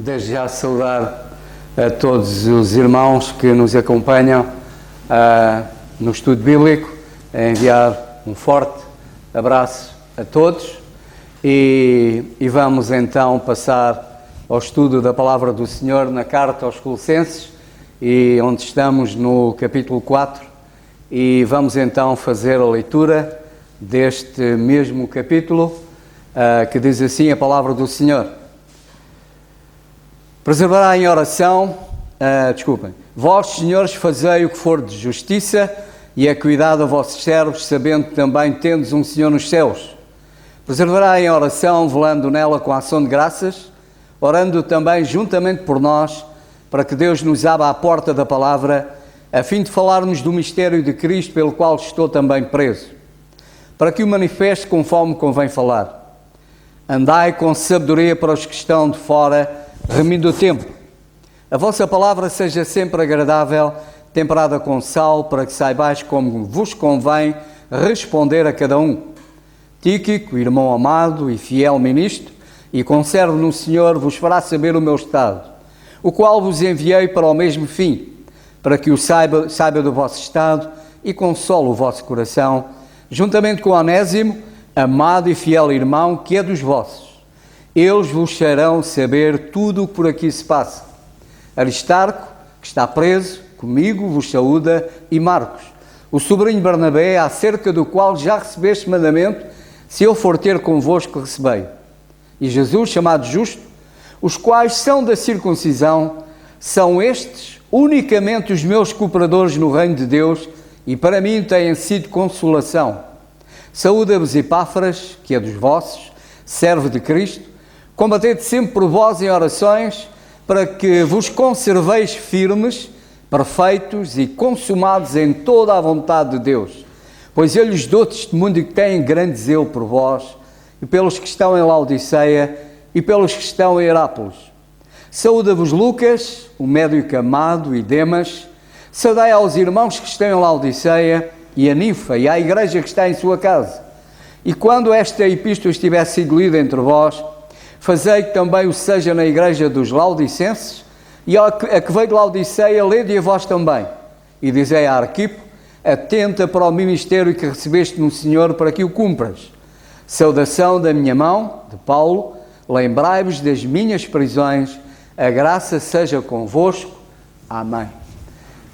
desde já saudar a todos os irmãos que nos acompanham no estudo bíblico, enviar um forte abraço a todos e vamos então passar ao estudo da Palavra do Senhor na carta aos Colossenses, e onde estamos no capítulo 4, e vamos então fazer a leitura deste mesmo capítulo, que diz assim a Palavra do Senhor. Preservará em oração, vós, senhores, fazei o que for de justiça e é cuidado a vossos servos, sabendo que também tendes um Senhor nos céus. Preservará em oração, velando nela com ação de graças, orando também juntamente por nós, para que Deus nos abra a porta da palavra, a fim de falarmos do mistério de Cristo, pelo qual estou também preso, para que o manifeste conforme convém falar. Andai com sabedoria para os que estão de fora, remindo o tempo. A vossa palavra seja sempre agradável, temperada com sal, para que saibais como vos convém responder a cada um. Tíquico, irmão amado e fiel ministro, e conservo no Senhor, vos fará saber o meu estado, o qual vos enviei para o mesmo fim, para que o saiba do vosso estado e console o vosso coração, juntamente com Onésimo, amado e fiel irmão, que é dos vossos. Eles vos farão saber tudo o que por aqui se passa. Aristarco, que está preso, comigo vos saúda, e Marcos, o sobrinho Barnabé, acerca do qual já recebeste mandamento, se eu for ter convosco, recebei. E Jesus, chamado Justo, os quais são da circuncisão, são estes unicamente os meus cooperadores no reino de Deus, e para mim têm sido consolação. Saúda-vos Epáfras, que é dos vossos, servo de Cristo, combatete sempre por vós em orações, para que vos conserveis firmes, perfeitos e consumados em toda a vontade de Deus. Pois eu lhes dou testemunho de que têm grande zelo por vós, e pelos que estão em Laodiceia, e pelos que estão em Herápolis. Saúda-vos Lucas, o médico amado, e Demas. Saudai aos irmãos que estão em Laodiceia, e a Ninfa, e à igreja que está em sua casa. E quando esta epístola estiver sido lida entre vós, fazei que também o seja na igreja dos Laodicenses, e a que veio de Laodiceia, lede a vós também. E dizei a Arquipo, atenta para o ministério que recebeste no Senhor, para que o cumpras. Saudação da minha mão, de Paulo. Lembrai-vos das minhas prisões, a graça seja convosco. Amém.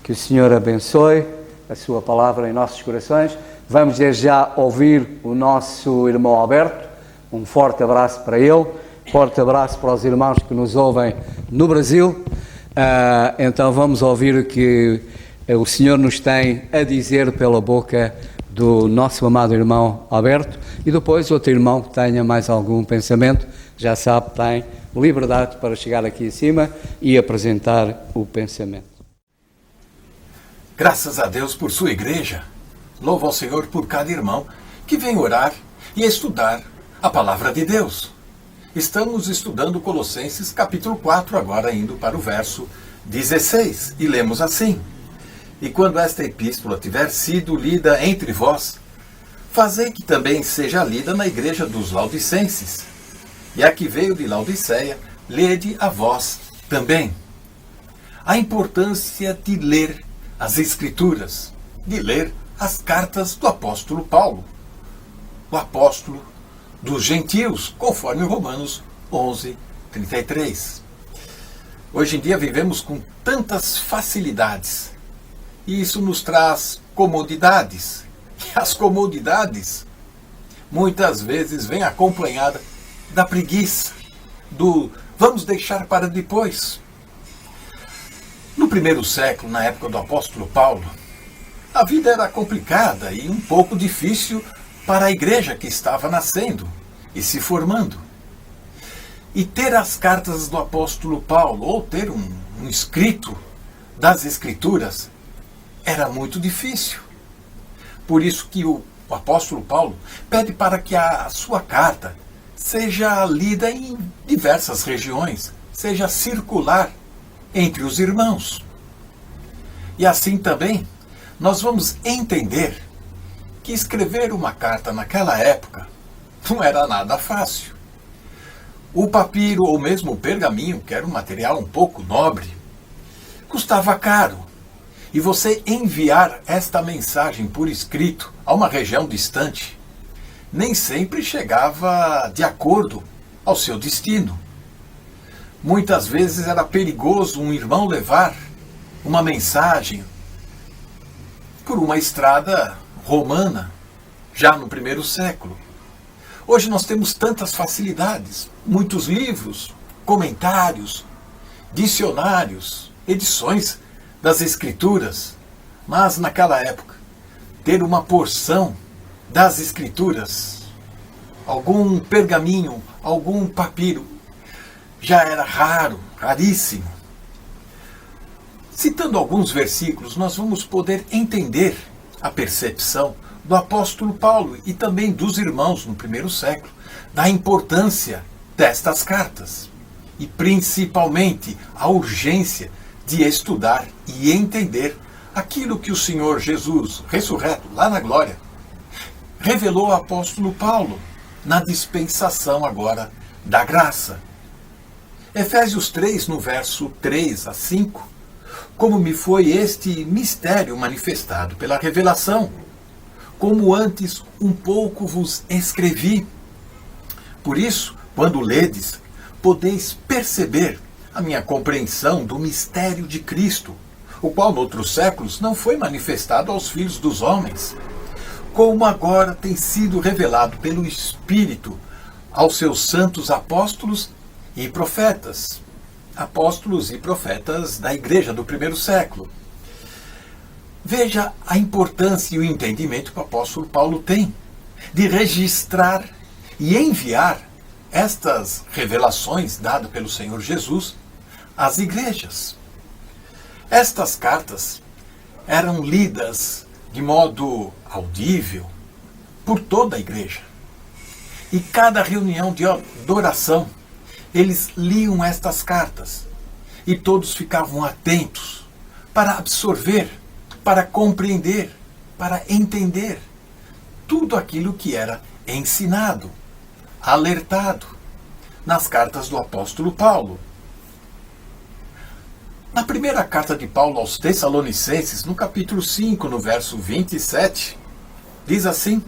Que o Senhor abençoe a sua palavra em nossos corações. Vamos desde já ouvir o nosso irmão Alberto. Um forte abraço para ele, forte abraço para os irmãos que nos ouvem no Brasil. Então vamos ouvir o que o Senhor nos tem a dizer pela boca do nosso amado irmão Alberto, e depois outro irmão que tenha mais algum pensamento, já sabe, tem liberdade para chegar aqui acima e apresentar o pensamento. Graças a Deus por sua igreja. Louvo ao Senhor por cada irmão que vem orar e estudar a palavra de Deus. Estamos estudando Colossenses capítulo 4, agora indo para o verso 16, e lemos assim: E quando esta epístola tiver sido lida entre vós, fazei que também seja lida na igreja dos Laodicenses. E a que veio de Laodiceia, lede a vós também. A importância de ler as Escrituras, de ler as cartas do apóstolo Paulo, o apóstolo dos gentios, conforme Romanos 11, 33. Hoje em dia vivemos com tantas facilidades, e isso nos traz comodidades. E as comodidades muitas vezes vêm acompanhadas da preguiça, do vamos deixar para depois. No primeiro século, na época do apóstolo Paulo, a vida era complicada e um pouco difícil para a igreja que estava nascendo e se formando. E ter as cartas do apóstolo Paulo, ou ter um escrito das Escrituras, era muito difícil. Por isso que o apóstolo Paulo pede para que a sua carta seja lida em diversas regiões, seja circular entre os irmãos. E assim também nós vamos entender que escrever uma carta naquela época não era nada fácil. O papiro ou mesmo o pergaminho, que era um material um pouco nobre, custava caro. E você enviar esta mensagem por escrito a uma região distante nem sempre chegava de acordo ao seu destino. Muitas vezes era perigoso um irmão levar uma mensagem por uma estrada romana, já no primeiro século. Hoje nós temos tantas facilidades, muitos livros, comentários, dicionários, edições das Escrituras, mas naquela época, ter uma porção das Escrituras, algum pergaminho, algum papiro, já era raro, raríssimo. Citando alguns versículos, nós vamos poder entender a percepção do apóstolo Paulo e também dos irmãos no primeiro século, da importância destas cartas e principalmente a urgência de estudar e entender aquilo que o Senhor Jesus, ressurreto lá na glória, revelou ao apóstolo Paulo na dispensação agora da graça. Efésios 3, no verso 3 a 5, como me foi este mistério manifestado pela revelação, como antes um pouco vos escrevi. Por isso, quando ledes, podeis perceber a minha compreensão do mistério de Cristo, o qual noutros séculos não foi manifestado aos filhos dos homens, como agora tem sido revelado pelo Espírito aos seus santos apóstolos e profetas da igreja do primeiro século. Veja a importância e o entendimento que o apóstolo Paulo tem de registrar e enviar estas revelações dadas pelo Senhor Jesus às igrejas. Estas cartas eram lidas de modo audível por toda a igreja. E cada reunião de adoração, eles liam estas cartas e todos ficavam atentos para absorver, para compreender, para entender tudo aquilo que era ensinado, alertado nas cartas do apóstolo Paulo. Na primeira carta de Paulo aos Tessalonicenses, no capítulo 5, no verso 27, diz assim: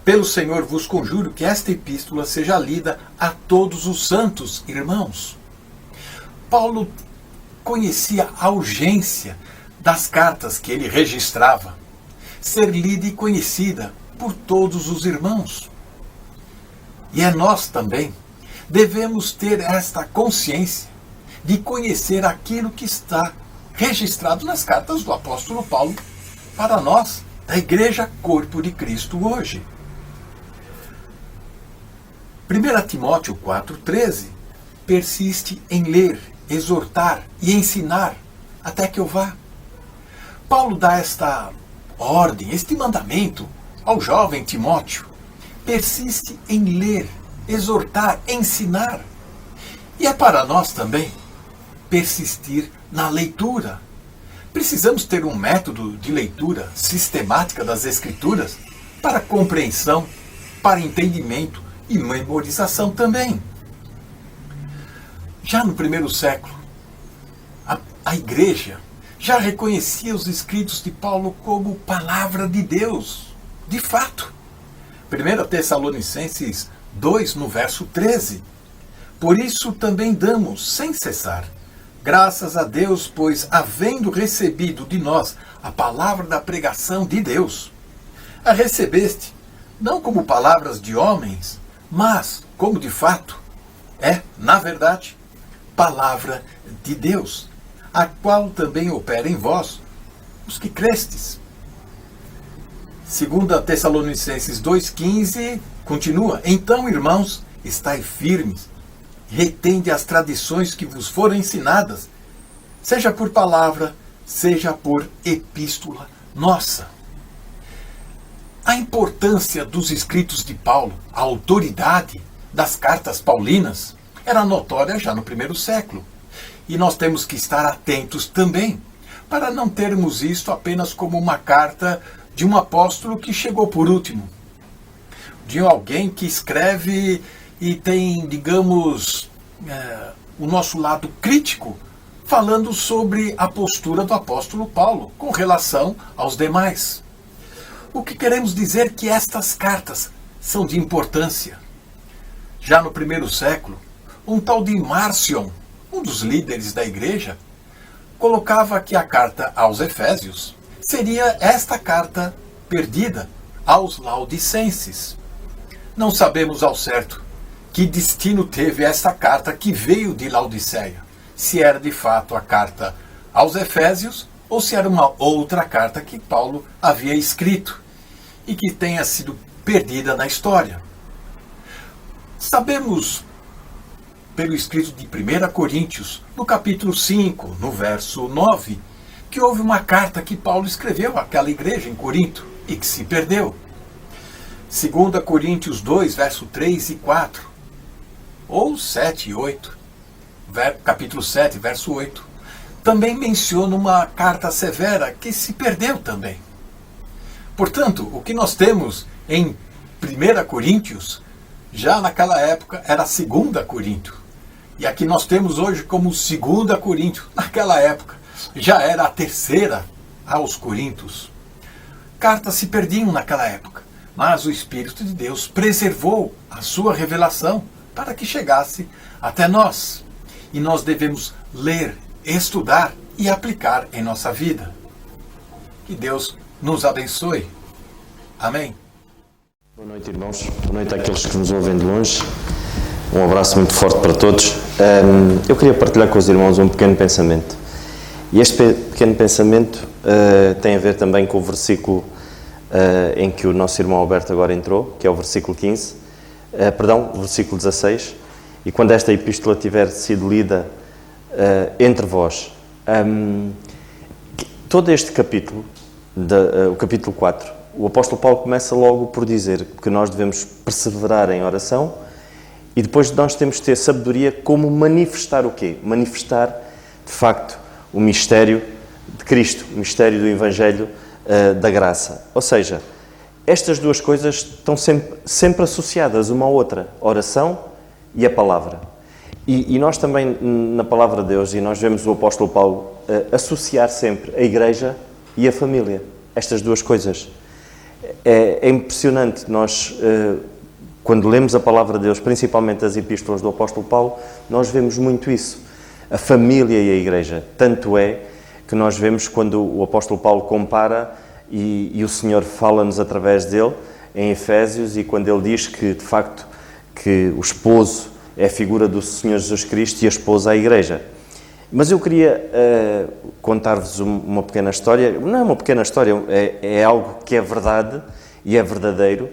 pelo Senhor vos conjuro que esta epístola seja lida a todos os santos irmãos. Paulo conhecia a urgência das cartas que ele registrava ser lida e conhecida por todos os irmãos. E nós também devemos ter esta consciência de conhecer aquilo que está registrado nas cartas do apóstolo Paulo para nós, da Igreja Corpo de Cristo hoje. 1 Timóteo 4,13 persiste em ler, exortar e ensinar até que eu vá. Paulo dá esta ordem, este mandamento ao jovem Timóteo. Persiste em ler, exortar, ensinar. E é para nós também persistir na leitura. Precisamos ter um método de leitura sistemática das Escrituras para compreensão, para entendimento e memorização também. Já no primeiro século, a igreja já reconhecia os escritos de Paulo como palavra de Deus, de fato. 1 Tessalonicenses 2, no verso 13. Por isso também damos, sem cessar, graças a Deus, pois, havendo recebido de nós a palavra da pregação de Deus, a recebeste, não como palavras de homens, mas como de fato é, na verdade, palavra de Deus, a qual também opera em vós, os que crestes. 2 Tessalonicenses 2,15 continua: então, irmãos, estai firmes, retende as tradições que vos foram ensinadas, seja por palavra, seja por epístola nossa. A importância dos escritos de Paulo, a autoridade das cartas paulinas, era notória já no primeiro século. E nós temos que estar atentos também, para não termos isto apenas como uma carta de um apóstolo que chegou por último, de alguém que escreve e tem, digamos, o nosso lado crítico, falando sobre a postura do apóstolo Paulo com relação aos demais. O que queremos dizer é que estas cartas são de importância. Já no primeiro século, um tal de Márcion, um dos líderes da igreja, colocava que a carta aos Efésios seria esta carta perdida aos Laodicenses. Não sabemos ao certo que destino teve esta carta que veio de Laodiceia, se era de fato a carta aos Efésios ou se era uma outra carta que Paulo havia escrito e que tenha sido perdida na história. Sabemos, pelo escrito de 1 Coríntios, no capítulo 5, no verso 9, que houve uma carta que Paulo escreveu àquela igreja em Corinto e que se perdeu. 2 Coríntios 2, verso 3 e 4, ou 7 e 8, capítulo 7, verso 8, também menciona uma carta severa que se perdeu também. Portanto, o que nós temos em 1 Coríntios, já naquela época era 2 Coríntios. E aqui nós temos hoje como 2 Coríntios, naquela época já era a 3 aos Coríntios. Cartas se perdiam naquela época, mas o Espírito de Deus preservou a sua revelação para que chegasse até nós. E nós devemos ler, estudar e aplicar em nossa vida. Que Deus nos abençoe. Amém. Boa noite, irmãos. Boa noite àqueles que nos ouvem de longe. Um abraço muito forte para todos. Eu queria partilhar com os irmãos um pequeno pensamento. E este pequeno pensamento tem a ver também com o versículo em que o nosso irmão Alberto agora entrou, que é o versículo 15, o versículo 16. E quando esta epístola tiver sido lida entre vós, todo este capítulo, o capítulo 4, o apóstolo Paulo começa logo por dizer que nós devemos perseverar em oração e depois nós temos de ter sabedoria como manifestar o quê? Manifestar, de facto, o mistério de Cristo, o mistério do Evangelho da graça. Ou seja, estas duas coisas estão sempre associadas uma à outra, a oração e a palavra. E nós também, na palavra de Deus, e nós vemos o apóstolo Paulo associar sempre a igreja e a família, estas duas coisas. É impressionante, nós, quando lemos a palavra de Deus, principalmente as epístolas do apóstolo Paulo, nós vemos muito isso, a família e a igreja. Tanto é que nós vemos quando o apóstolo Paulo compara, e o Senhor fala-nos através dele, em Efésios, e quando ele diz que, de facto, que o esposo é a figura do Senhor Jesus Cristo e a esposa a igreja. Mas eu queria contar-vos uma pequena história, não é uma pequena história, é algo que é verdade e é verdadeiro,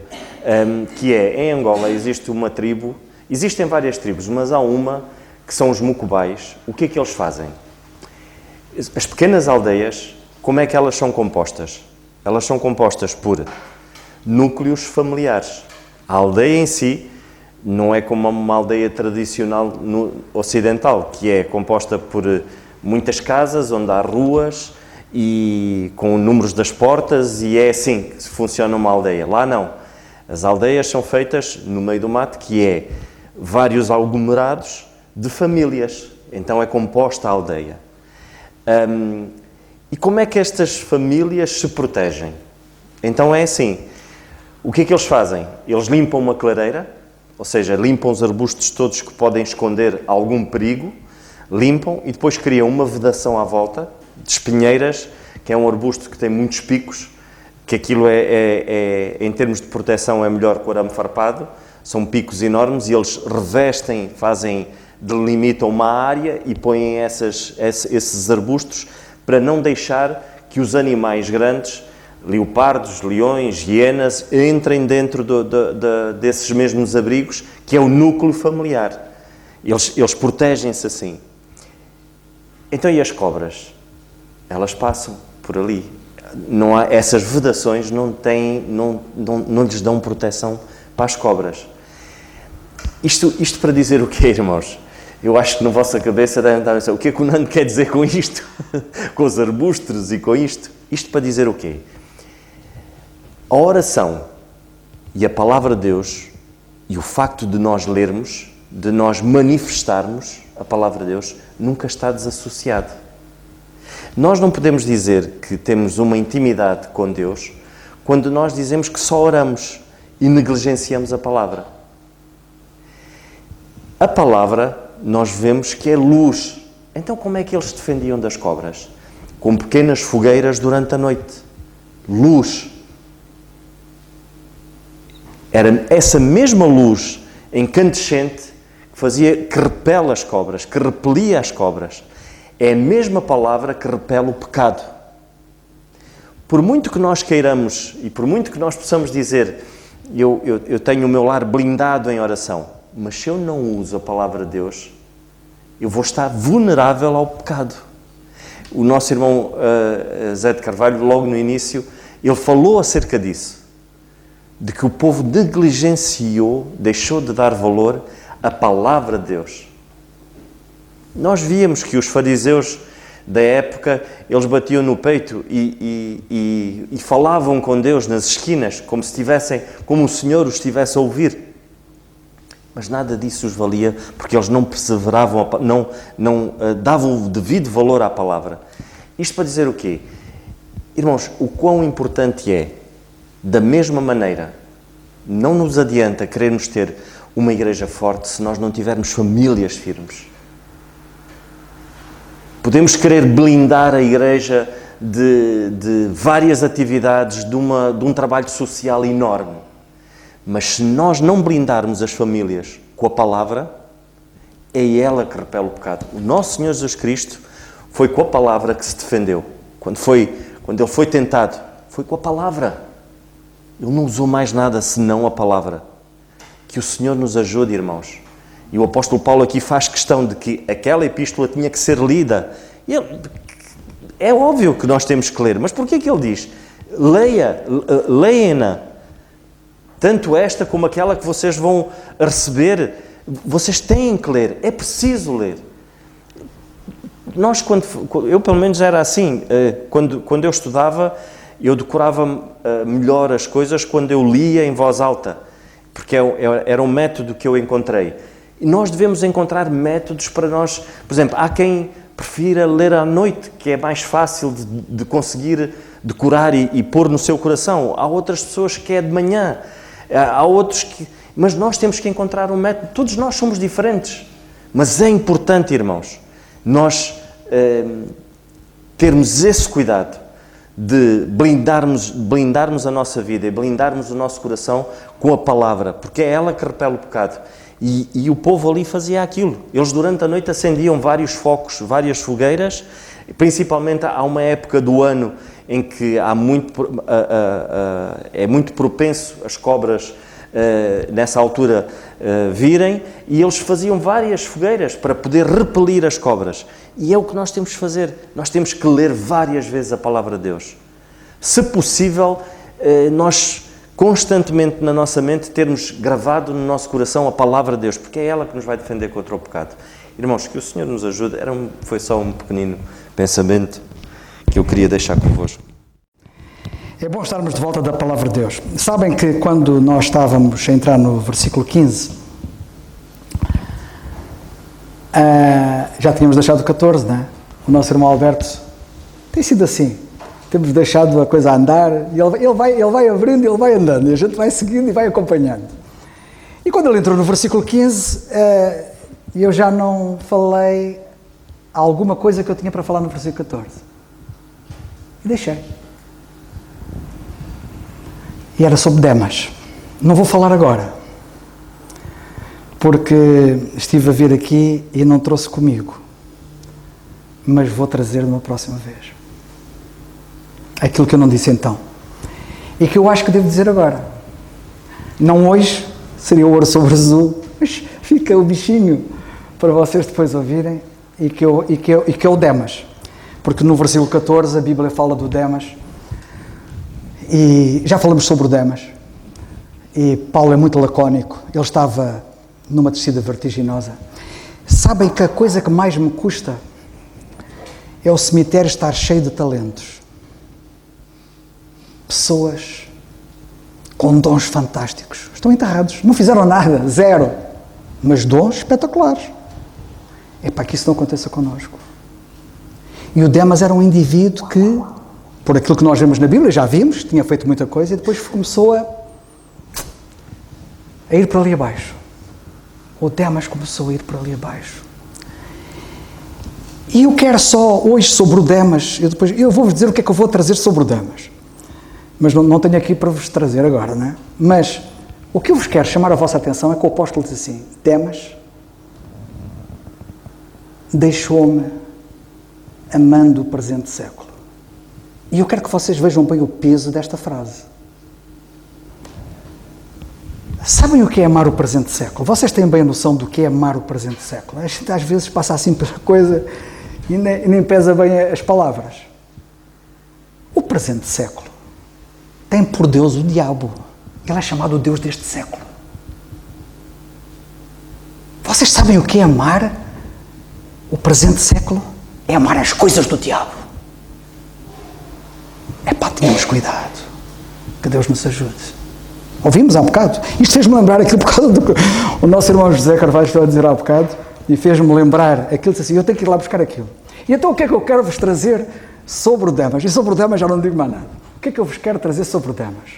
que é, em Angola existe uma tribo, existem várias tribos, mas há uma que são os mucubais. O que é que eles fazem? As pequenas aldeias, como é que elas são compostas? Elas são compostas por núcleos familiares. A aldeia em si não é como uma aldeia tradicional ocidental, que é composta por muitas casas, onde há ruas e com números das portas, e é assim que funciona uma aldeia. Lá não. As aldeias são feitas no meio do mato, que é vários aglomerados de famílias. Então é composta a aldeia. E como é que estas famílias se protegem? Então é assim. O que é que eles fazem? Eles limpam uma clareira, ou seja, limpam os arbustos todos que podem esconder algum perigo, limpam e depois criam uma vedação à volta de espinheiras, que é um arbusto que tem muitos picos, que aquilo em termos de proteção é melhor que o arame farpado, são picos enormes e eles revestem, delimitam uma área e põem esses arbustos para não deixar que os animais grandes, leopardos, leões, hienas, entrem dentro desses mesmos abrigos, que é o núcleo familiar. Eles protegem-se assim. Então, e as cobras? Elas passam por ali. Não há, essas vedações não lhes dão proteção para as cobras. Isto para dizer o quê, irmãos? Eu acho que na vossa cabeça devem estar a pensar, o que é que o Nando quer dizer com isto? Com os arbustos e com isto? Isto para dizer o quê? A oração e a palavra de Deus e o facto de nós lermos de nós manifestarmos a palavra de Deus nunca está desassociado. Nós não podemos dizer que temos uma intimidade com Deus quando nós dizemos que só oramos e negligenciamos a palavra. A palavra, nós vemos que é luz. Então como é que eles se defendiam das cobras? Com pequenas fogueiras durante a noite. Luz. Era essa mesma luz incandescente que repele as cobras, que repelia as cobras. É a mesma palavra que repele o pecado. Por muito que nós queiramos e por muito que nós possamos dizer eu tenho o meu lar blindado em oração, mas se eu não uso a palavra de Deus, eu vou estar vulnerável ao pecado. O nosso irmão Zé de Carvalho, logo no início, ele falou acerca disso, de que o povo negligenciou, deixou de dar valor à palavra de Deus. Nós víamos que os fariseus da época, eles batiam no peito e falavam com Deus nas esquinas, como o Senhor os estivesse a ouvir. Mas nada disso os valia, porque eles não perseveravam, não davam o devido valor à palavra. Isto para dizer o quê? Irmãos, o quão importante é, da mesma maneira, não nos adianta querermos ter uma igreja forte se nós não tivermos famílias firmes. Podemos querer blindar a igreja de várias atividades, de um trabalho social enorme. Mas se nós não blindarmos as famílias com a palavra, é ela que repele o pecado. O nosso Senhor Jesus Cristo foi com a palavra que se defendeu. Quando ele foi tentado, foi com a palavra. Ele não usou mais nada senão a palavra. Que o Senhor nos ajude, irmãos. E o apóstolo Paulo aqui faz questão de que aquela epístola tinha que ser lida. É óbvio que nós temos que ler, mas porquê que ele diz? Leia-na. Tanto esta como aquela que vocês vão receber, vocês têm que ler. É preciso ler. Eu pelo menos era assim. Quando eu estudava, eu decorava melhor as coisas quando eu lia em voz alta. Porque era um método que eu encontrei. E nós devemos encontrar métodos para nós. Por exemplo, há quem prefira ler à noite, que é mais fácil de conseguir decorar e pôr no seu coração. Há outras pessoas que é de manhã. Há outros que... Mas nós temos que encontrar um método. Todos nós somos diferentes. Mas é importante, irmãos, nós termos esse cuidado de blindarmos a nossa vida e blindarmos o nosso coração com a palavra, porque é ela que repele o pecado. E o povo ali fazia aquilo. Eles durante a noite acendiam vários focos, várias fogueiras. Principalmente há uma época do ano em que é muito propenso as cobras nessa altura virem, e eles faziam várias fogueiras para poder repelir as cobras. E é o que nós temos que fazer. Nós temos que ler várias vezes a palavra de Deus. Se possível, nós constantemente na nossa mente termos gravado no nosso coração a palavra de Deus, porque é ela que nos vai defender contra o pecado. Irmãos, que o Senhor nos ajude. Foi só um pequenino pensamento que eu queria deixar convosco. É bom estarmos de volta da palavra de Deus. Sabem que quando nós estávamos a entrar no versículo 15, já tínhamos deixado o 14, não é? O nosso irmão Alberto tem sido assim. Temos deixado a coisa a andar e ele vai abrindo e ele vai andando, e a gente vai seguindo e vai acompanhando. E quando ele entrou no versículo 15, eu já não falei alguma coisa que eu tinha para falar no versículo 14. E deixei. E era sobre Demas. Não vou falar agora, porque estive a vir aqui e não trouxe comigo, mas vou trazer numa próxima vez. Aquilo que eu não disse então. E que eu acho que devo dizer agora. Não hoje, seria o ouro sobre azul, mas fica o bichinho para vocês depois ouvirem, e que é o Demas. Porque no versículo 14 a Bíblia fala do Demas, e já falamos sobre o Demas, e Paulo é muito lacónico. Ele estava numa descida vertiginosa. Sabem que a coisa que mais me custa é o cemitério estar cheio de talentos. Pessoas com dons fantásticos. Estão enterrados. Não fizeram nada. Zero. mas dons espetaculares. É para que isso não aconteça connosco. E o Demas era um indivíduo que, por aquilo que nós vemos na Bíblia, já vimos, tinha feito muita coisa e depois começou a ir para ali abaixo. O Demas começou a ir para ali abaixo. E eu quero só, hoje, sobre o Demas, eu vou-vos dizer o que é que eu vou trazer sobre o Demas. Mas não tenho aqui para vos trazer agora, não é? Mas o que eu vos quero chamar a vossa atenção é que o apóstolo diz assim: Demas deixou-me amando o presente século. E eu quero que vocês vejam bem o peso desta frase. Sabem o que é amar o presente século? Vocês têm bem a noção do que é amar o presente século? A gente às vezes passa assim pela coisa e nem pesa bem as palavras. O presente século tem por Deus o diabo. Ele é chamado o Deus deste século. Vocês sabem o que é amar o presente século? É amar as coisas do diabo. É pá, tenhamos cuidado. Que Deus nos ajude. Ouvimos há um bocado. Isto fez-me lembrar aquilo por causa do que o nosso irmão José Carvalho estava a dizer há bocado, e fez-me lembrar aquilo, disse assim, eu tenho que ir lá buscar aquilo. E então o que é que eu quero vos trazer sobre o Demas? E sobre o Demas já não digo mais nada. O que é que eu vos quero trazer sobre o Demas?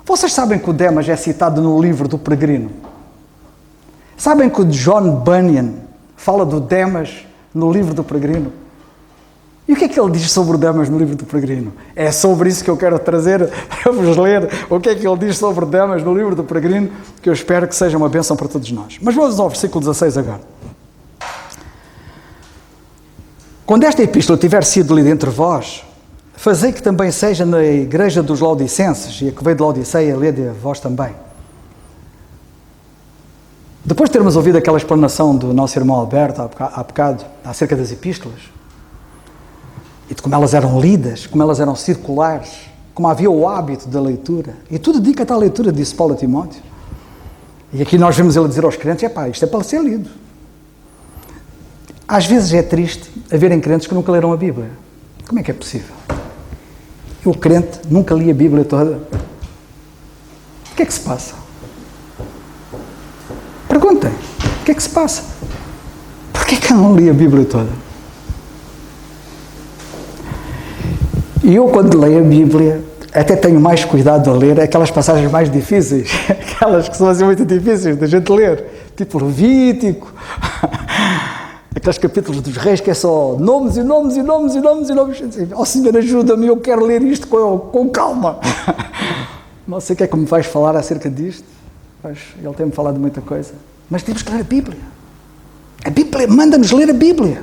Vocês sabem que o Demas é citado no livro do Peregrino? Sabem que o John Bunyan fala do Demas no livro do Peregrino? E o que é que ele diz sobre o Demas no livro do Peregrino? É sobre isso que eu quero trazer para vos ler o que é que ele diz sobre o Demas no livro do Peregrino, que eu espero que seja uma bênção para todos nós. Mas vamos ao versículo 16 agora. Quando esta epístola tiver sido lida entre vós, fazei que também seja na igreja dos Laodicenses, e a que veio de Laodiceia, lede a vós também. Depois de termos ouvido aquela explanação do nosso irmão Alberto há bocado, acerca das epístolas, e de como elas eram lidas, como elas eram circulares, como havia o hábito da leitura, e tudo dedica-te à leitura, disse Paulo a Timóteo. E aqui nós vemos ele dizer aos crentes, isto é para ser lido. Às vezes é triste haverem crentes que nunca leram a Bíblia. Como é que é possível? O crente nunca lia a Bíblia toda. O que é que se passa? Perguntem, o que é que se passa? Porquê que eu não li a Bíblia toda? E eu, quando leio a Bíblia, até tenho mais cuidado a ler aquelas passagens mais difíceis, aquelas que são assim muito difíceis da gente ler, tipo Levítico, aqueles capítulos dos reis que é só nomes e nomes e nomes e nomes e nomes. Oh Senhor, ajuda-me, eu quero ler isto com calma. Não sei o que é que me vais falar acerca disto, mas ele tem-me falado de muita coisa. Mas temos que ler a Bíblia. A Bíblia manda-nos ler a Bíblia.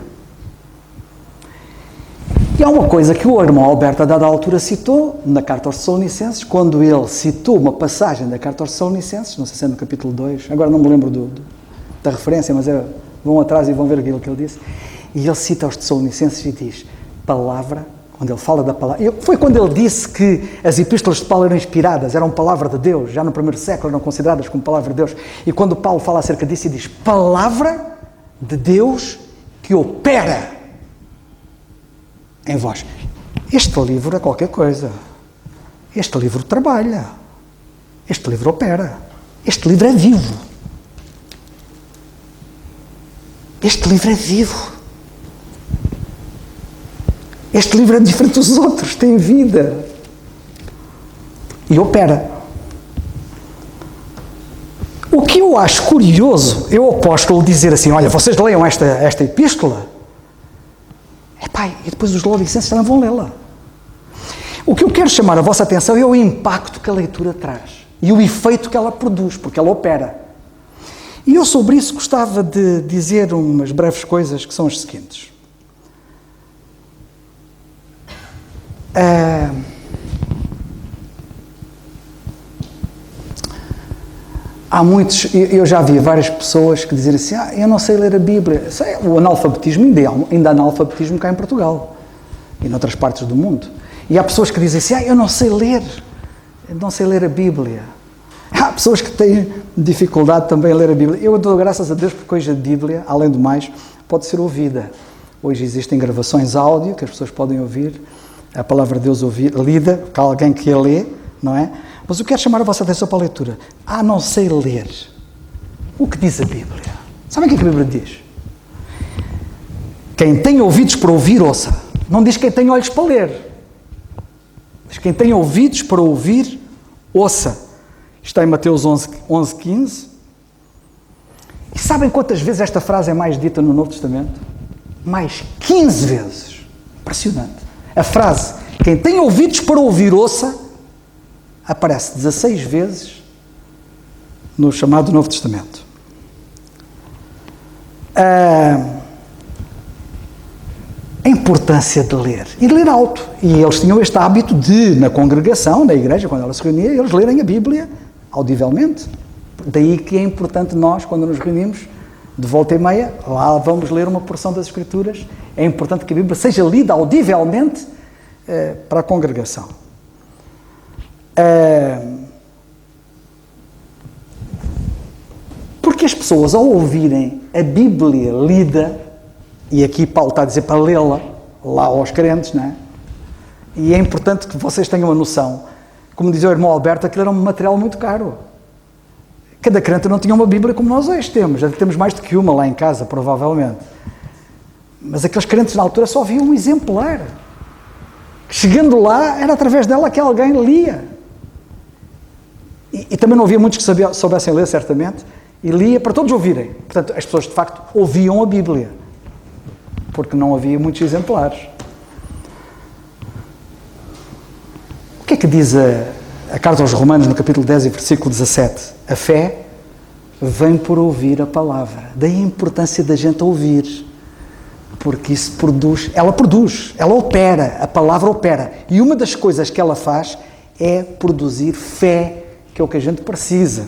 E há uma coisa que o irmão Alberto, a dada altura, citou na Carta aos Tessalonicenses, quando ele citou uma passagem da Carta aos Tessalonicenses, não sei se é no capítulo 2, agora não me lembro da referência, mas vão atrás e vão ver aquilo que ele disse, e ele cita aos Tessalonicenses e diz, palavra, quando ele fala da palavra, foi quando ele disse que as epístolas de Paulo eram inspiradas, eram palavra de Deus, já no primeiro século eram consideradas como palavra de Deus, e quando Paulo fala acerca disso, ele diz, palavra de Deus que opera em vós. Este livro é qualquer coisa. Este livro trabalha. Este livro opera. Este livro é vivo. Este livro é vivo. Este livro é diferente dos outros, tem vida. E opera. O que eu acho curioso é o apóstolo dizer assim, olha, vocês leiam esta epístola, e depois os Laodicenses também vão lê-la. O que eu quero chamar a vossa atenção é o impacto que a leitura traz e o efeito que ela produz, porque ela opera. E eu sobre isso gostava de dizer umas breves coisas que são as seguintes. Há muitos, eu já vi várias pessoas que dizem assim, eu não sei ler a Bíblia. O analfabetismo, ainda há analfabetismo cá em Portugal e noutras partes do mundo. E há pessoas que dizem assim, eu não sei ler a Bíblia. Há pessoas que têm dificuldade também em ler a Bíblia. Eu dou graças a Deus porque hoje a Bíblia, além do mais, pode ser ouvida. Hoje existem gravações áudio que as pessoas podem ouvir, a palavra de Deus lida, com alguém que a lê, não é? Mas eu quero chamar a vossa atenção para a leitura. Não sei ler. O que diz a Bíblia? Sabem o que é que a Bíblia diz? Quem tem ouvidos para ouvir, ouça. Não diz quem tem olhos para ler. Diz quem tem ouvidos para ouvir, ouça. Está em Mateus 11:15. E sabem quantas vezes esta frase é mais dita no Novo Testamento? Mais 15 vezes. Impressionante. A frase, quem tem ouvidos para ouvir, ouça, aparece 16 vezes no chamado Novo Testamento. A importância de ler, e de ler alto. E eles tinham este hábito de, na congregação, na igreja, quando ela se reunia, eles lerem a Bíblia audivelmente. Daí que é importante nós, quando nos reunimos, de volta e meia, lá vamos ler uma porção das Escrituras, é importante que a Bíblia seja lida audivelmente para a congregação. Porque as pessoas, ao ouvirem a Bíblia lida, e aqui Paulo está a dizer para lê-la, lá aos crentes, não é? E é importante que vocês tenham uma noção. Como dizia o irmão Alberto, aquilo era um material muito caro. Cada crente não tinha uma Bíblia como nós hoje temos. Já temos mais do que uma lá em casa, provavelmente. Mas aqueles crentes na altura só haviam um exemplar. Chegando lá, era através dela que alguém lia. E também não havia muitos que soubessem ler, certamente, e lia para todos ouvirem. Portanto, as pessoas, de facto, ouviam a Bíblia, porque não havia muitos exemplares. O que é que diz a carta aos Romanos, no capítulo 10 e versículo 17? A fé vem por ouvir a palavra. Daí a importância da gente ouvir, porque isso produz, ela opera, a palavra opera. E uma das coisas que ela faz é produzir fé, que é o que a gente precisa.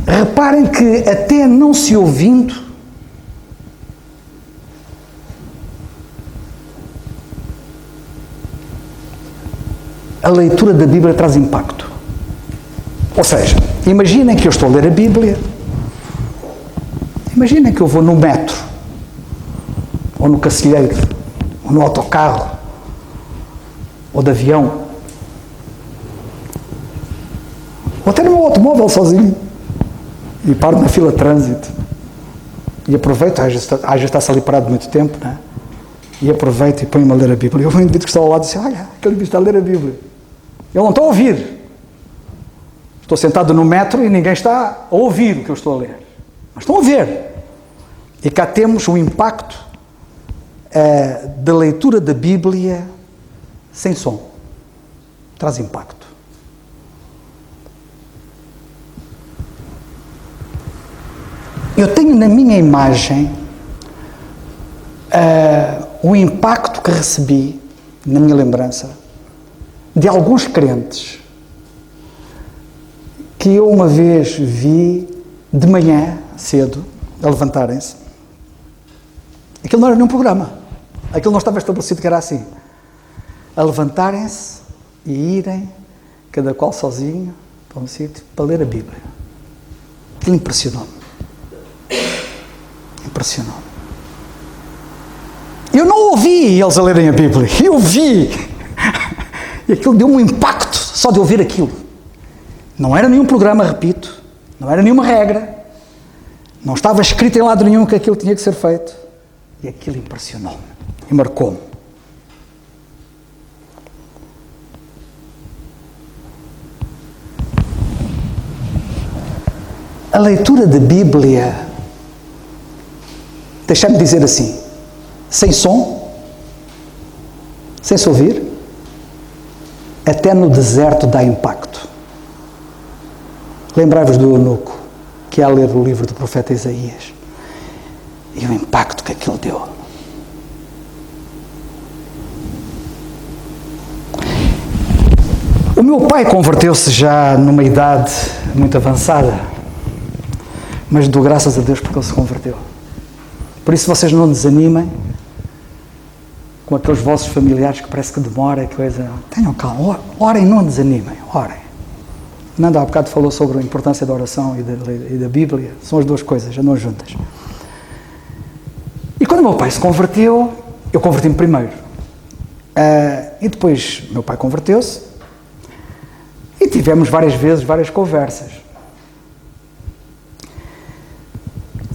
Reparem que até não se ouvindo, a leitura da Bíblia traz impacto. Ou seja, imaginem que eu estou a ler a Bíblia, imaginem que eu vou no metro, ou no cacilheiro, ou no autocarro, ou de avião, ou até no meu automóvel sozinho, e paro na fila de trânsito, e aproveito, às vezes está-se ali parado muito tempo, não é? E aproveito e ponho-me a ler a Bíblia. Eu vou um indivíduo que está ao lado e disse, olha, aquele indivíduo está a ler a Bíblia. Eu não estou a ouvir. Estou sentado no metro e ninguém está a ouvir o que eu estou a ler. Mas estão a ver. E cá temos o impacto da leitura da Bíblia sem som. Traz impacto. Eu tenho na minha imagem o impacto que recebi, na minha lembrança, de alguns crentes que eu uma vez vi de manhã, cedo, a levantarem-se. Aquilo não era nenhum programa. Aquilo não estava estabelecido que era assim. A levantarem-se e irem, cada qual sozinho, para um sítio, para ler a Bíblia. Aquilo impressionou-me. Impressionou-me. Eu não ouvi eles a lerem a Bíblia. Eu vi. E aquilo deu-me um impacto só de ouvir aquilo. Não era nenhum programa, repito. Não era nenhuma regra. Não estava escrito em lado nenhum que aquilo tinha que ser feito. E aquilo impressionou-me. E marcou-me. A leitura da Bíblia, deixa-me dizer assim, sem som, sem se ouvir, até no deserto dá impacto. Lembrai-vos do eunuco, que ia ler o livro do profeta Isaías, e o impacto que aquilo deu. O meu pai converteu-se já numa idade muito avançada, mas dou graças a Deus porque ele se converteu. Por isso vocês não desanimem com aqueles vossos familiares que parece que demora a coisa. Tenham calma, orem, não desanimem, orem. Nando há bocado falou sobre a importância da oração e da Bíblia. São as duas coisas, andam juntas. E quando o meu pai se converteu, eu converti-me primeiro. E depois meu pai converteu-se. E tivemos várias vezes, várias conversas.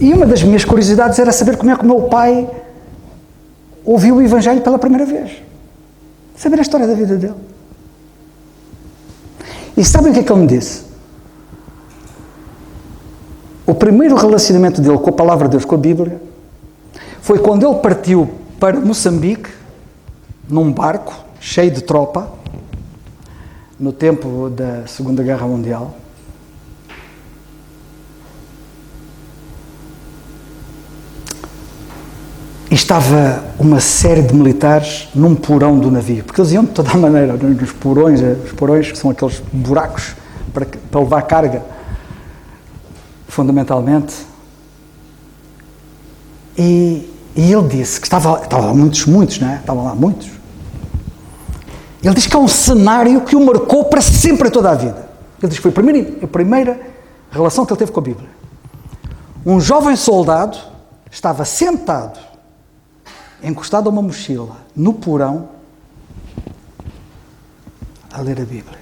E uma das minhas curiosidades era saber como é que o meu pai ouviu o Evangelho pela primeira vez. Saber a história da vida dele. E sabem o que é que ele me disse? O primeiro relacionamento dele com a Palavra de Deus, com a Bíblia, foi quando ele partiu para Moçambique, num barco cheio de tropa, no tempo da Segunda Guerra Mundial. E estava uma série de militares num porão do navio, porque eles iam de toda a maneira, nos porões, os porões que são aqueles buracos para levar carga, fundamentalmente. E ele disse que estavam lá muitos, né? Estavam lá muitos. Ele diz que é um cenário que o marcou para sempre, toda a vida. Ele diz que foi a primeira relação que ele teve com a Bíblia. Um jovem soldado estava sentado, encostado a uma mochila, no porão, a ler a Bíblia.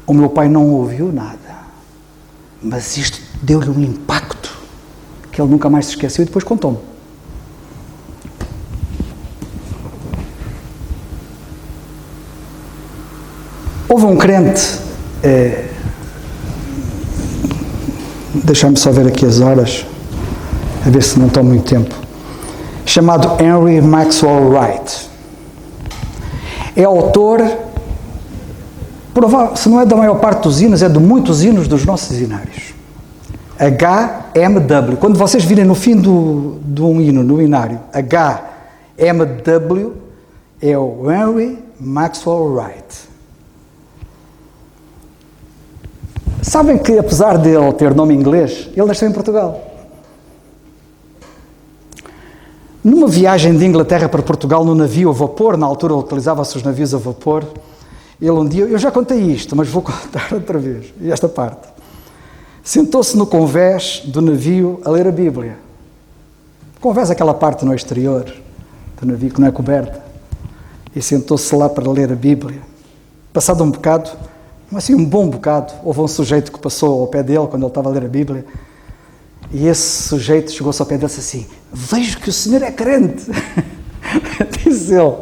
O meu pai não ouviu nada, mas isto deu-lhe um impacto que ele nunca mais se esqueceu e depois contou-me. Houve um crente, deixa-me só ver aqui as horas, a ver se não estou muito tempo, chamado Henry Maxwell Wright. É autor, se não é da maior parte dos hinos, é de muitos hinos dos nossos hinários. HMW. Quando vocês virem no fim de um hino, no hinário, HMW é o Henry Maxwell Wright. Sabem que, apesar de ele ter nome inglês, ele nasceu em Portugal. Numa viagem de Inglaterra para Portugal no navio a vapor, na altura localizava-se os navios a vapor, ele um dia, eu já contei isto, mas vou contar outra vez, esta parte. Sentou-se no convés do navio a ler a Bíblia. Convés é aquela parte no exterior do navio que não é coberta. E sentou-se lá para ler a Bíblia. Passado um bocado, assim um bom bocado, houve um sujeito que passou ao pé dele quando ele estava a ler a Bíblia. E esse sujeito chegou-se ao pé dele e disse assim: vejo que o senhor é crente. Disse ele.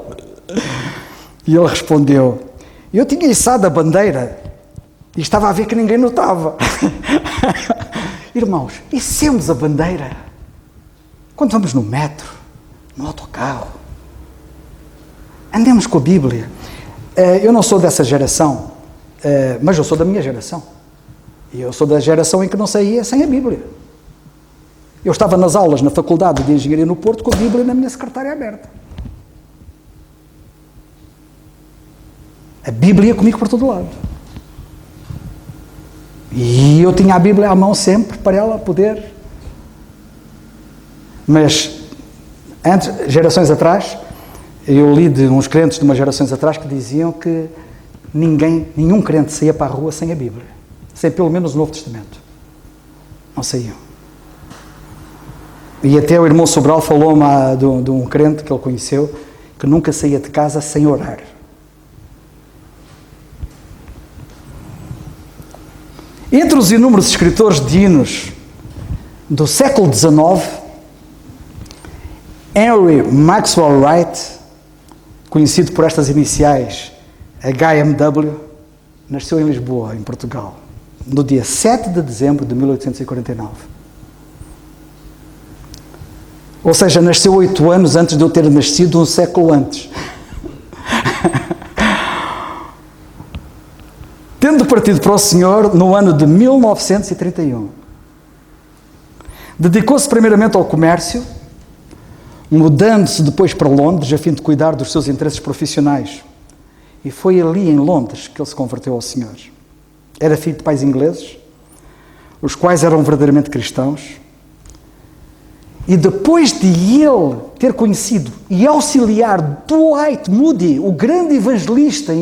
E ele respondeu: eu tinha içado a bandeira e estava a ver que ninguém notava. Irmãos, içemos a bandeira quando vamos no metro, no autocarro. Andemos com a Bíblia. Eu não sou dessa geração, mas eu sou da minha geração. E eu sou da geração em que não saía sem a Bíblia. Eu estava nas aulas na Faculdade de Engenharia no Porto com a Bíblia na minha secretária aberta. A Bíblia comigo por todo lado. E eu tinha a Bíblia à mão sempre para ela poder. Mas, gerações atrás, eu li de uns crentes de umas gerações atrás que diziam que nenhum crente saía para a rua sem a Bíblia. Sem pelo menos o Novo Testamento. Não saíam. E até o irmão Sobral falou-me de um crente que ele conheceu que nunca saía de casa sem orar. Entre os inúmeros escritores de hinos do século XIX, Henry Maxwell Wright, conhecido por estas iniciais HMW, nasceu em Lisboa, em Portugal, no dia 7 de dezembro de 1849. Ou seja, nasceu 8 anos antes de eu ter nascido, um século antes. Tendo partido para o Senhor no ano de 1931. Dedicou-se primeiramente ao comércio, mudando-se depois para Londres, a fim de cuidar dos seus interesses profissionais. E foi ali em Londres que ele se converteu ao Senhor. Era filho de pais ingleses, os quais eram verdadeiramente cristãos. E depois de ele ter conhecido e auxiliar Dwight Moody, o grande evangelista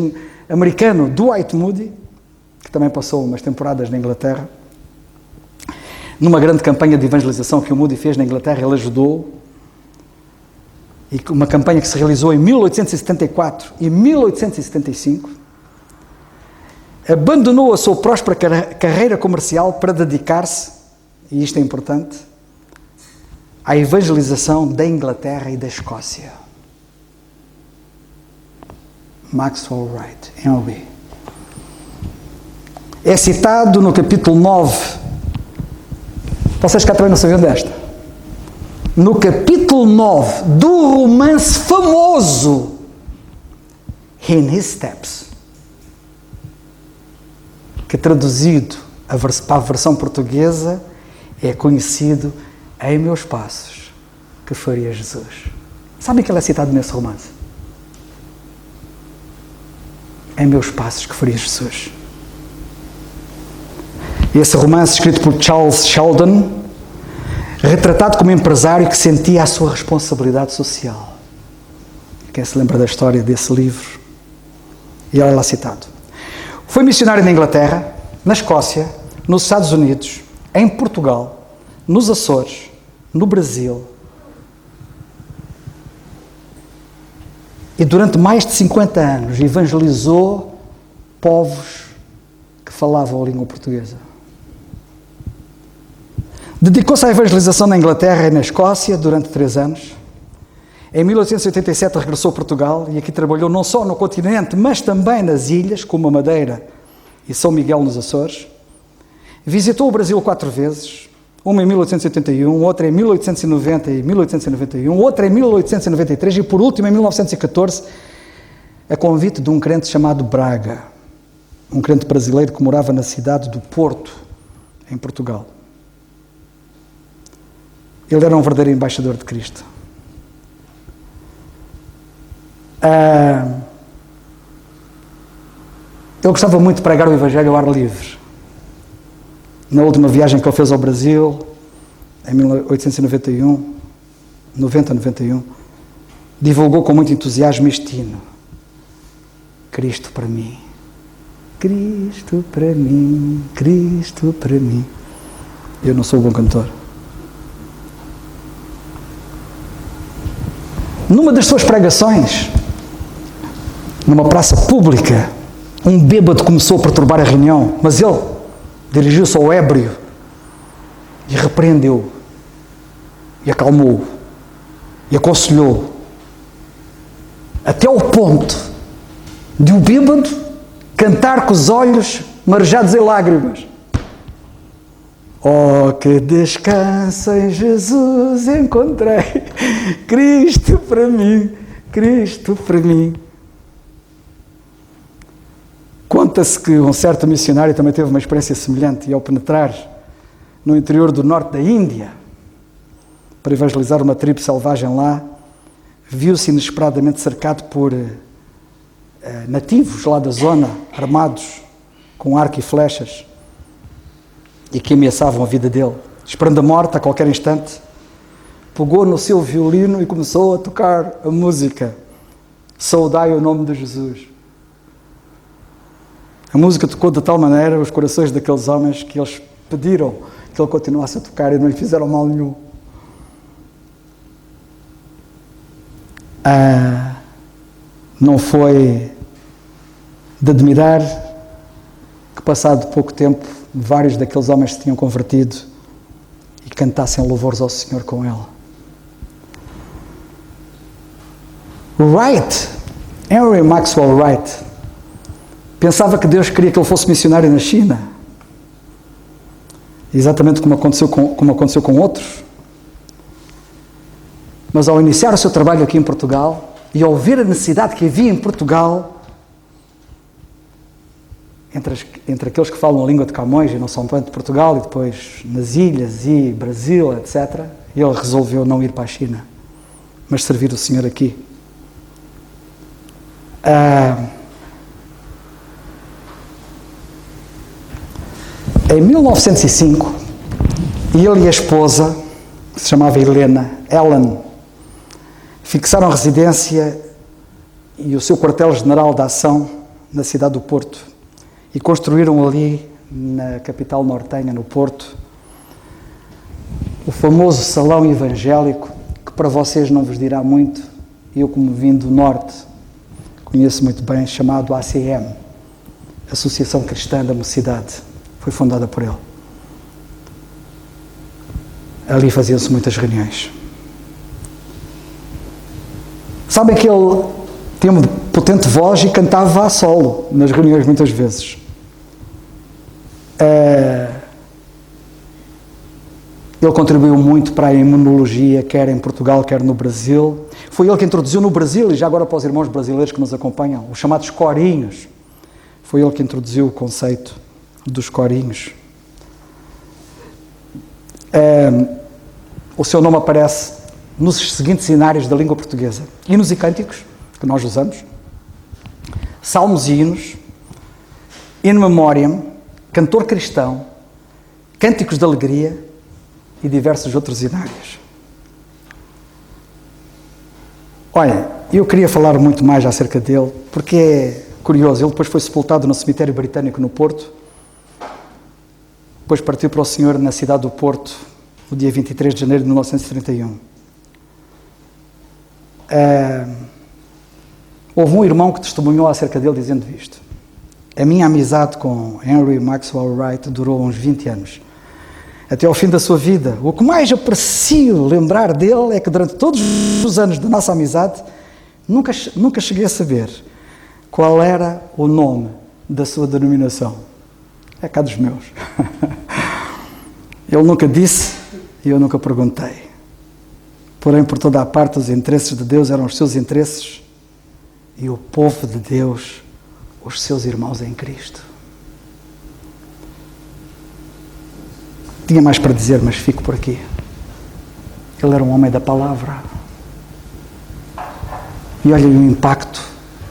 americano Dwight Moody, que também passou umas temporadas na Inglaterra, numa grande campanha de evangelização que o Moody fez na Inglaterra, ele ajudou, e uma campanha que se realizou em 1874 e 1875, abandonou a sua próspera carreira comercial para dedicar-se, e isto é importante, à evangelização da Inglaterra e da Escócia. Maxwell Wright, Henry. É citado no capítulo 9. Vocês cá também não sabiam desta. No capítulo 9 do romance famoso In His Steps, que traduzido para a versão portuguesa é conhecido Em Meus Passos, que faria Jesus. Sabem que ele é citado nesse romance? Em Meus Passos, que faria Jesus. Esse romance, escrito por Charles Sheldon, retratado como empresário que sentia a sua responsabilidade social. Quem se lembra da história desse livro? E ele é lá citado. Foi missionário na Inglaterra, na Escócia, nos Estados Unidos, em Portugal, nos Açores, no Brasil. E durante mais de 50 anos evangelizou povos que falavam a língua portuguesa. Dedicou-se à evangelização na Inglaterra e na Escócia durante 3 anos. Em 1887 regressou a Portugal e aqui trabalhou não só no continente, mas também nas ilhas, como a Madeira e São Miguel nos Açores. Visitou o Brasil 4 vezes, uma em 1881, outra em 1890 e 1891, outra em 1893 e por último em 1914, a convite de um crente chamado Braga, um crente brasileiro que morava na cidade do Porto, em Portugal. Ele era um verdadeiro embaixador de Cristo. Ele gostava muito de pregar o Evangelho ao ar livre. Na última viagem que ele fez ao Brasil, em 1891, 91, divulgou com muito entusiasmo este hino: Cristo para mim, Cristo para mim, Cristo para mim. Eu não sou um bom cantor. Numa das suas pregações, numa praça pública, um bêbado começou a perturbar a reunião, mas ele dirigiu-se ao ébrio e repreendeu, e acalmou, e aconselhou, até ao ponto de o bêbado cantar com os olhos marejados em lágrimas. Oh, que descanso em Jesus encontrei, Cristo para mim, Cristo para mim. Conta-se que um certo missionário também teve uma experiência semelhante e ao penetrar no interior do norte da Índia para evangelizar uma tribo selvagem lá, viu-se inesperadamente cercado por nativos lá da zona, armados com arco e flechas, e que ameaçavam a vida dele. Esperando a morte a qualquer instante, pegou no seu violino e começou a tocar a música Saudai o nome de Jesus. A música tocou de tal maneira os corações daqueles homens que eles pediram que ele continuasse a tocar e não lhe fizeram mal nenhum. Não foi de admirar que, passado pouco tempo, vários daqueles homens se tinham convertido e cantassem louvores ao Senhor com ele. Wright, Henry Maxwell Wright, pensava que Deus queria que ele fosse missionário na China, exatamente como aconteceu com outros. Mas ao iniciar o seu trabalho aqui em Portugal e ao ver a necessidade que havia em Portugal, entre aqueles que falam a língua de Camões e não são tanto de Portugal, e depois nas ilhas e Brasil, etc., ele resolveu não ir para a China, mas servir o Senhor aqui. Em 1905, ele e a esposa, que se chamava Ellen, fixaram residência e o seu quartel-general da ação na cidade do Porto e construíram ali, na capital nortenha, no Porto, o famoso salão evangélico, que para vocês não vos dirá muito, eu como vim do Norte, conheço muito bem, chamado ACM, Associação Cristã da Mocidade foi fundada por ele. Ali faziam-se muitas reuniões. Sabem que ele tinha uma potente voz e cantava a solo nas reuniões muitas vezes. Ele contribuiu muito para a imunologia, quer em Portugal, quer no Brasil. Foi ele que introduziu no Brasil, e já agora para os irmãos brasileiros que nos acompanham, os chamados corinhos. Foi ele que introduziu o conceito dos corinhos. O seu nome aparece nos seguintes cenários da língua portuguesa: hinos e cânticos, que nós usamos, salmos e hinos, in memoriam, cantor cristão, cânticos de alegria e diversos outros cenários. Olha, eu queria falar muito mais acerca dele, porque é curioso. Ele depois foi sepultado no cemitério britânico no Porto, depois partiu para o Senhor na cidade do Porto, no dia 23 de janeiro de 1931. Houve um irmão que testemunhou acerca dele dizendo isto: a minha amizade com Henry Maxwell Wright durou uns 20 anos. Até ao fim da sua vida. O que mais aprecio lembrar dele é que durante todos os anos da nossa amizade nunca cheguei a saber qual era o nome da sua denominação. É cá dos meus. Ele nunca disse e eu nunca perguntei. Porém, por toda a parte, os interesses de Deus eram os seus interesses e o povo de Deus, os seus irmãos em Cristo. Tinha mais para dizer, mas fico por aqui. Ele era um homem da palavra. E olha o impacto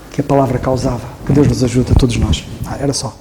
que a palavra causava. Que Deus nos ajude a todos nós. Era só.